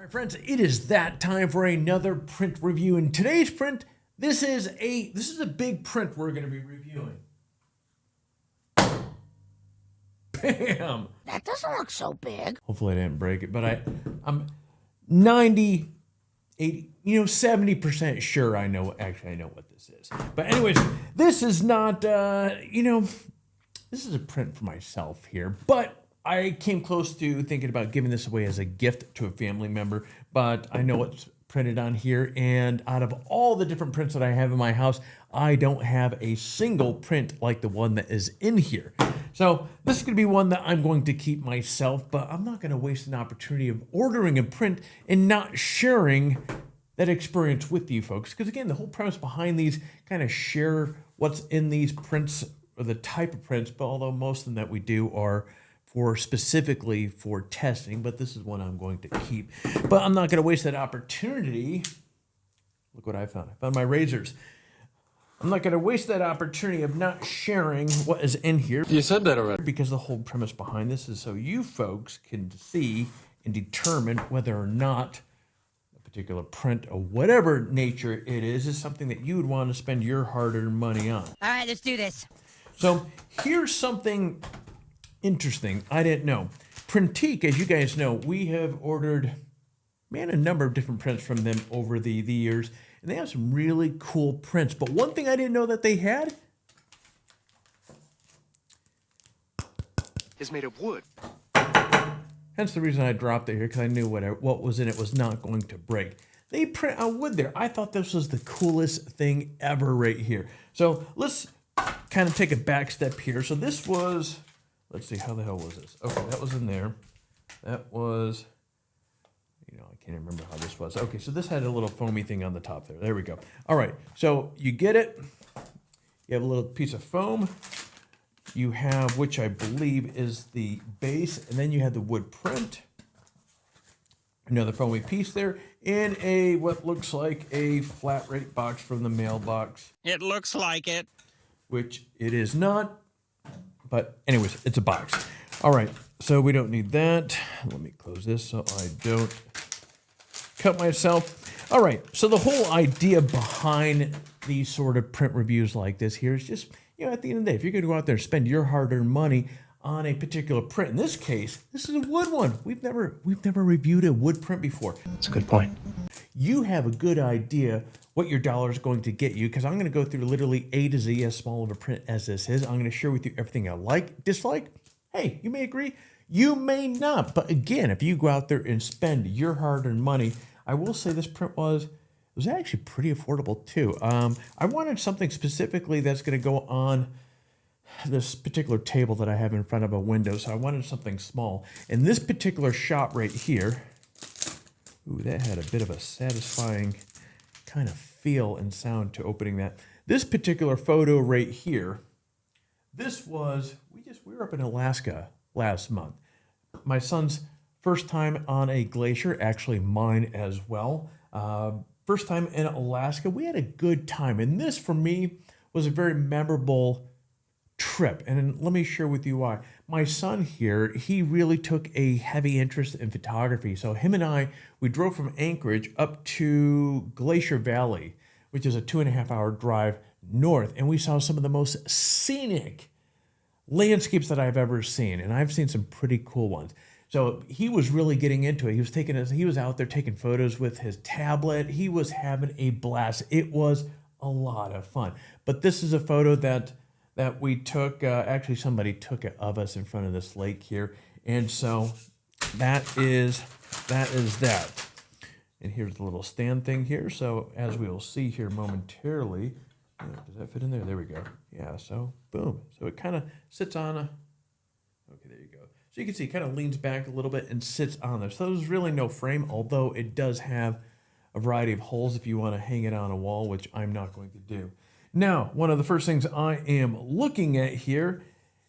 right, friends, it is that time for another print review. In today's print, this is a big print we're going to be reviewing. Bam! That doesn't look so big. Hopefully I didn't break it, but I'm 90, 80, 70% sure I know what this is. But anyways, this is not, this is a print for myself here, but I came close to thinking about giving this away as a gift to a family member, but I know what's printed on here, and out of all the different prints that I have in my house, I don't have a single print like the one that is in here. So this is going to be one that I'm going to keep myself, but I'm not going to waste an opportunity of ordering a print and not sharing that experience with you folks. Because again, the whole premise behind these kind of share what's in these prints or the type of prints, but although most of them that we do are specifically for testing, but this is one I'm going to keep. But I'm not going to waste that opportunity. Look what I found. I found my razors. I'm not going to waste that opportunity of not sharing what is in here. You said that already. Because the whole premise behind this is so you folks can see and determine whether or not a particular print of whatever nature it is something that you would want to spend your hard-earned money on. All right, let's do this. So here's something interesting I didn't know. Printique, as you guys know, we have ordered, a number of different prints from them over the years, and they have some really cool prints. But one thing I didn't know that they had is made of wood. Hence the reason I dropped it here, because I knew what was in it was not going to break. They print on wood there. I thought this was the coolest thing ever right here. So let's kind of take a back step here. So this was, let's see, how the hell was this? Okay, that was in there. That was, I can't remember how this was. Okay, so this had a little foamy thing on the top there. There we go. All right, so you get it. You have a little piece of foam. You have, which I believe is the base, and then you have the wood print. Another foamy piece there, in what looks like a flat rate box from the mailbox. It looks like it. Which it is not. But anyways, it's a box. All right, so we don't need that. Let me close this so I don't cut myself. All right, so the whole idea behind these sort of print reviews like this here is just, at the end of the day, if you're going to go out there and spend your hard-earned money on a particular print, in this case, this is a wood one. We've never reviewed a wood print before. That's a good point. You have a good idea what your dollar is going to get you, because I'm going to go through literally A to Z, as small of a print as this is. I'm going to share with you everything I like, dislike. Hey, you may agree, you may not. But again, if you go out there and spend your hard-earned money, I will say this print was actually pretty affordable too. I wanted something specifically that's going to go on this particular table that I have in front of a window, so I wanted something small. And this particular shot right here, ooh, that had a bit of a satisfying kind of feel and sound to opening that. This particular photo right here, this was, we were up in Alaska last month. My son's first time on a glacier, actually mine as well. First time in Alaska. We had a good time, and this for me was a very memorable trip. And let me share with you why. My son here, he really took a heavy interest in photography. So him and I, we drove from Anchorage up to Glacier Valley, which is a 2.5-hour drive north. And we saw some of the most scenic landscapes that I've ever seen. And I've seen some pretty cool ones. So he was really getting into it. He was out there taking photos with his tablet. He was having a blast. It was a lot of fun. But this is a photo that we took. Actually, somebody took it of us in front of this lake here. And so that is that. And here's the little stand thing here. So as we will see here momentarily, does that fit in there? There we go. Yeah, so boom. So it kind of sits on a, okay, there you go. So you can see it kind of leans back a little bit and sits on there. So there's really no frame, although it does have a variety of holes if you want to hang it on a wall, which I'm not going to do. Now, one of the first things I am looking at here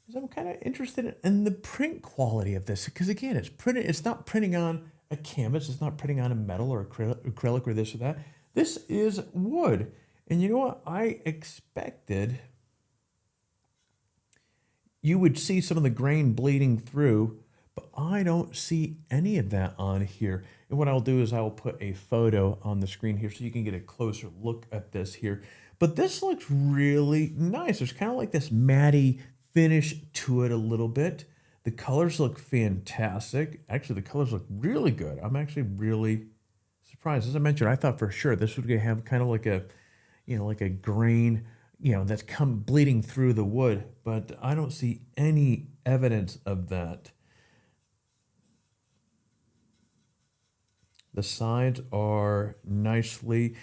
is I'm kind of interested in the print quality of this, because again, it's not printing on a canvas, it's not printing on a metal or acrylic or this or that. This is wood. And you know what? I expected you would see some of the grain bleeding through, but I don't see any of that on here. And what I'll do is I'll put a photo on the screen here so you can get a closer look at this here. But this looks really nice. There's kind of like this matty finish to it a little bit. The colors look fantastic. Actually, the colors look really good. I'm actually really surprised. As I mentioned, I thought for sure this would have kind of like a, like a grain, that's come bleeding through the wood, but I don't see any evidence of that. The sides are nicely,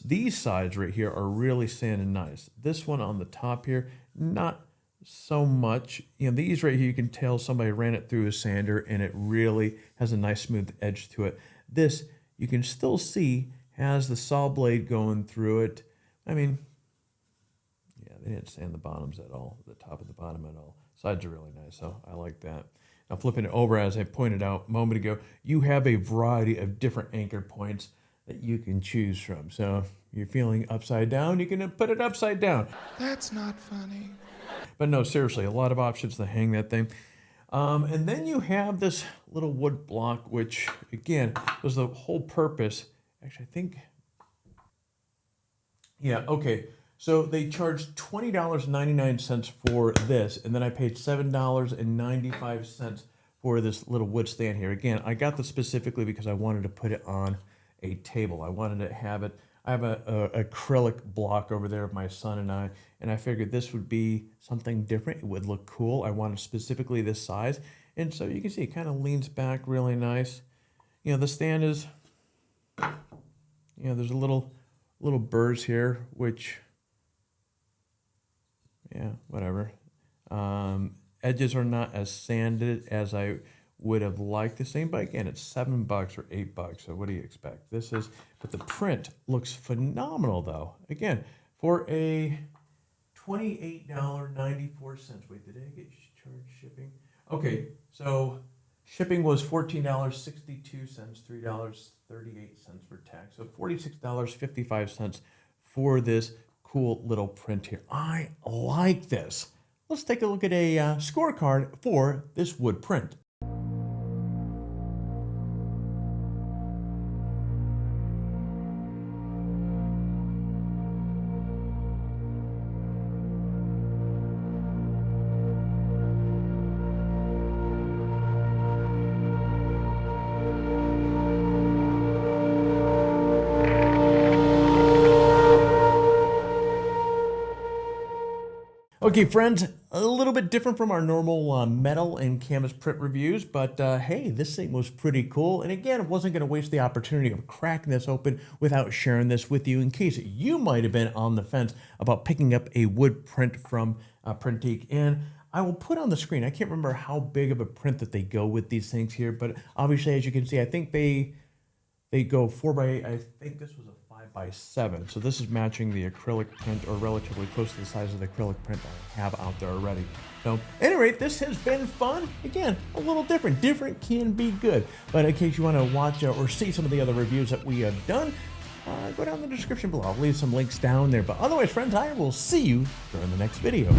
these sides right here are really sanded nice. This one on the top here, not so much. These right here, you can tell somebody ran it through a sander and it really has a nice smooth edge to it. This, you can still see, has the saw blade going through it. I mean, yeah, they didn't sand the bottoms at all, the top of the bottom at all. Sides are really nice, so I like that. Now flipping it over, as I pointed out a moment ago, you have a variety of different anchor points that you can choose from. So if you're feeling upside down, you can put it upside down. That's not funny. But no, seriously, a lot of options to hang that thing. And then you have this little wood block, which again was the whole purpose. Actually, I think, yeah, okay. So they charged $20.99 for this, and then I paid $7.95 for this little wood stand here. Again, I got this specifically because I wanted to put it on a table. I wanted to have it. I have a acrylic block over there of my son and I figured this would be something different. It would look cool. I wanted specifically this size, and so you can see it kind of leans back really nice. The stand is, there's a little burrs here, which, yeah, whatever. Edges are not as sanded as I would have liked the same, but again, it's $7 or $8. So what do you expect? But the print looks phenomenal though. Again, for a $28.94. Wait, did I get charged shipping? Okay, so shipping was $14.62, $3.38 for tax. So $46.55 for this cool little print here. I like this. Let's take a look at a scorecard for this wood print. Okay, friends, a little bit different from our normal metal and canvas print reviews, but hey, this thing was pretty cool. And again, I wasn't going to waste the opportunity of cracking this open without sharing this with you in case you might have been on the fence about picking up a wood print from Printique. And I will put on the screen, I can't remember how big of a print that they go with these things here, but obviously, as you can see, I think they go 4x, I think this was a 5x7. So this is matching the acrylic print, or relatively close to the size of the acrylic print I have out there already. So, at any rate, this has been fun. Again, a little different. Different can be good. But in case you want to watch or see some of the other reviews that we have done, go down in the description below. I'll leave some links down there. But otherwise, friends, I will see you during the next video.